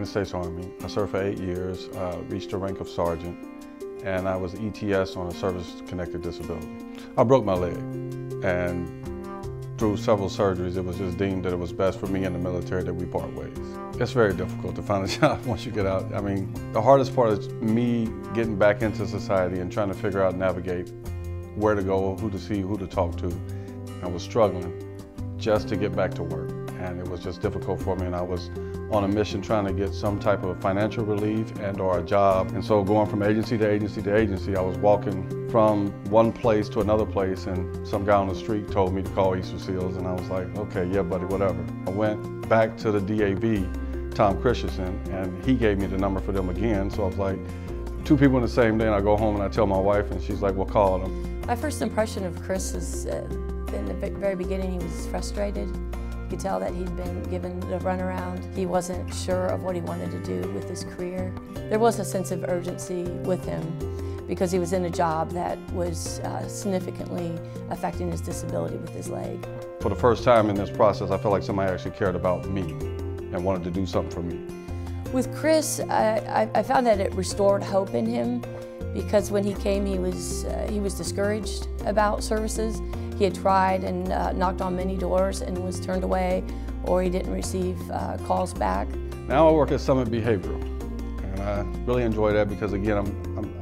United States Army. I served for 8 years, reached the rank of sergeant, and I was ETS on a service-connected disability. I broke my leg, and through several surgeries, it was just deemed that it was best for me in the military that we part ways. It's very difficult to find a job once you get out. I mean, the hardest part is me getting back into society and trying to figure out, navigate where to go, who to see, who to talk to. I was struggling just to get back to work, and it was just difficult for me, and I was on a mission trying to get some type of financial relief and or a job. And so going from agency to agency to agency, I was walking from one place to another place, and some guy on the street told me to call Easter Seals, and I was like, okay, yeah, buddy, whatever. I went back to the DAV, Tom Christensen, and he gave me the number for them again. So I was like, two people in the same day, and I go home and I tell my wife, and she's like, well, call them. My first impression of Chris is in the very beginning, he was frustrated. You could tell that he'd been given the runaround. He wasn't sure of what he wanted to do with his career. There was a sense of urgency with him because he was in a job that was significantly affecting his disability with his leg. For the first time in this process, I felt like somebody actually cared about me and wanted to do something for me. With Chris, I found that it restored hope in him because when he came, he was discouraged about services. He had tried and knocked on many doors and was turned away, or he didn't receive calls back. Now I work at Summit Behavioral, and I really enjoy that because, again,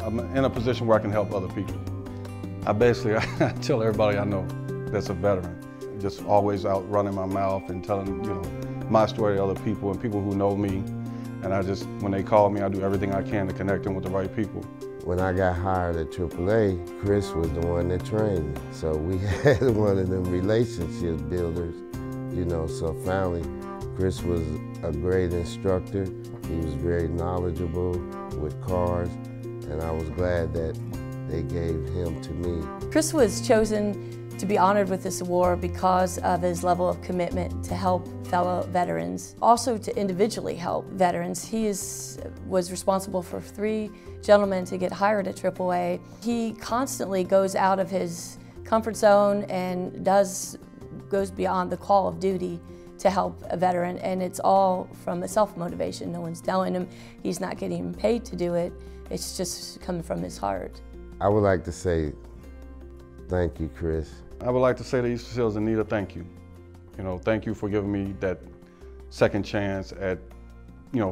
I'm in a position where I can help other people. I tell everybody I know that's a veteran, just always out running my mouth and telling, my story to other people and people who know me. And when they call me, I do everything I can to connect them with the right people. When I got hired at AAA, Chris was the one that trained me. So we had one of them relationship builders, so finally, Chris was a great instructor. He was very knowledgeable with cars, and I was glad that they gave him to me. Chris was chosen to be honored with this award because of his level of commitment to help fellow veterans, also to individually help veterans. He was responsible for 3 gentlemen to get hired at AAA. He constantly goes out of his comfort zone and goes beyond the call of duty to help a veteran, and it's all from a self-motivation. No one's telling him, he's not getting paid to do it. It's just coming from his heart. I would like to say thank you, Chris. I would like to say to Easter Seals and Nita, thank you. Thank you for giving me that second chance at,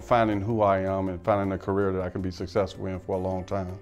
finding who I am and finding a career that I can be successful in for a long time.